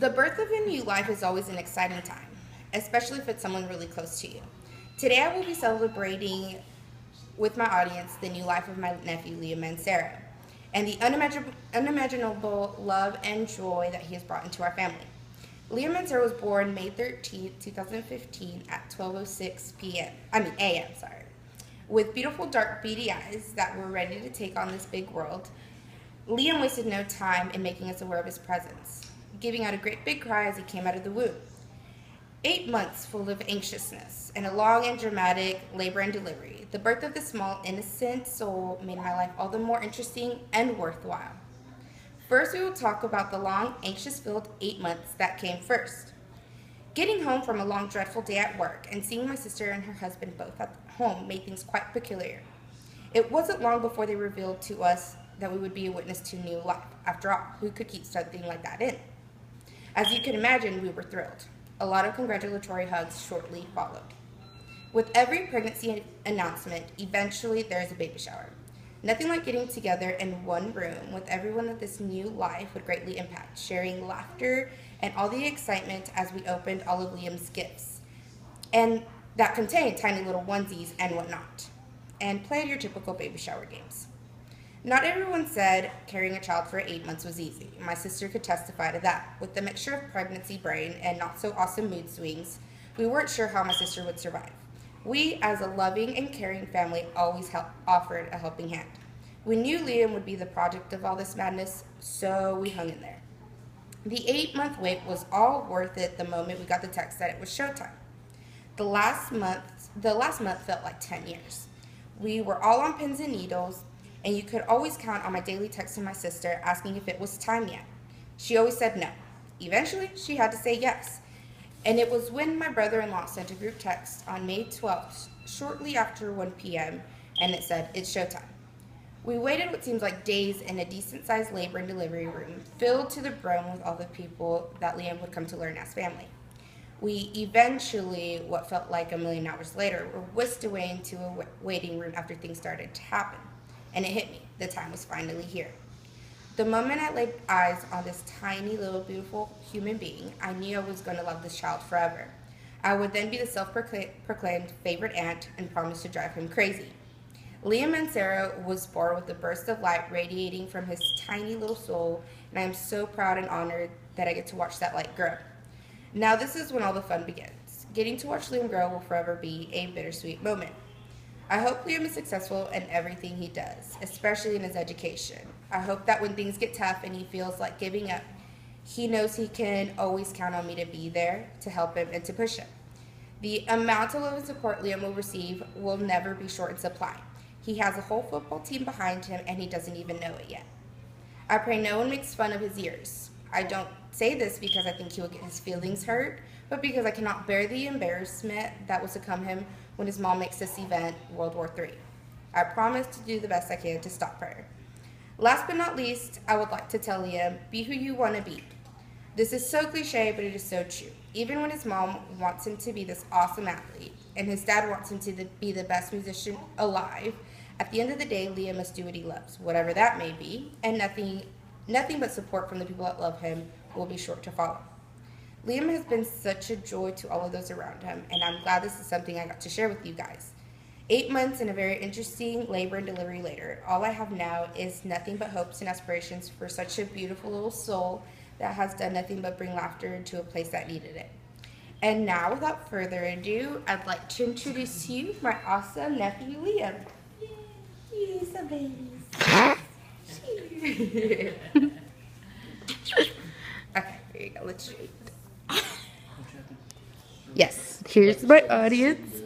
The birth of a new life is always an exciting time, especially if it's someone really close to you. Today I will be celebrating with my audience the new life of my nephew Liam Mancera and the unimaginable love and joy that he has brought into our family. Liam Mancera was born May 13th, 2015 at 12:06 p.m. a.m. With beautiful dark beady eyes that were ready to take on this big world, Liam wasted no time in making us aware of his presence, giving out a great big cry as he came out of the womb. 8 months full of anxiousness and a long and dramatic labor and delivery. The birth of this small, innocent soul made my life all the more interesting and worthwhile. First, we will talk about the long, anxious-filled 8 months that came first. Getting home from a long, dreadful day at work and seeing my sister and her husband both at home made things quite peculiar. It wasn't long before they revealed to us that we would be a witness to new life. After all, who could keep something like that in? As you can imagine, we were thrilled. A lot of congratulatory hugs shortly followed. With every pregnancy announcement, eventually there is a baby shower. Nothing like getting together in one room with everyone that this new life would greatly impact, sharing laughter and all the excitement as we opened all of Liam's gifts, and that contained tiny little onesies and whatnot, and played your typical baby shower games. Not everyone said carrying a child for 8 months was easy. My sister could testify to that. With the mixture of pregnancy brain and not so awesome mood swings, we weren't sure how my sister would survive. We, as a loving and caring family, always offered a helping hand. We knew Liam would be the product of all this madness, so we hung in there. The 8-month wait was all worth it the moment we got the text that it was showtime. The last month felt like 10 years. We were all on pins and needles, and you could always count on my daily text to my sister asking if it was time yet. She always said no. Eventually, she had to say yes. And it was when my brother-in-law sent a group text on May 12th, shortly after 1 p.m., and it said, "It's showtime." We waited what seemed like days in a decent-sized labor and delivery room, filled to the brim with all the people that Liam would come to learn as family. We eventually, what felt like a million hours later, were whisked away into a waiting room after things started to happen. And it hit me. The time was finally here. The moment I laid eyes on this tiny little beautiful human being, I knew I was going to love this child forever. I would then be the self-proclaimed favorite aunt and promise to drive him crazy. Liam Mancera was born with a burst of light radiating from his tiny little soul, and I am so proud and honored that I get to watch that light grow. Now this is when all the fun begins. Getting to watch Liam grow will forever be a bittersweet moment. I hope Liam is successful in everything he does, especially in his education. I hope that when things get tough and he feels like giving up, he knows he can always count on me to be there to help him and to push him. The amount of love and support Liam will receive will never be short in supply. He has a whole football team behind him and he doesn't even know it yet. I pray no one makes fun of his ears. I don't say this because I think he will get his feelings hurt, but because I cannot bear the embarrassment that will succumb him when his mom makes this event World War III. I promise to do the best I can to stop her. Last but not least, I would like to tell Liam, be who you want to be. This is so cliche, but it is so true. Even when his mom wants him to be this awesome athlete, and his dad wants him to be the best musician alive, at the end of the day, Liam must do what he loves, whatever that may be, and nothing but support from the people that love him will be sure to follow. Liam has been such a joy to all of those around him, and I'm glad this is something I got to share with you guys. 8 months and a very interesting labor and delivery later, all I have now is nothing but hopes and aspirations for such a beautiful little soul that has done nothing but bring laughter into a place that needed it. And now, without further ado, I'd like to introduce you my awesome nephew, Liam. He's a baby. Okay, here you go. Let's read. Yes, here's my audience.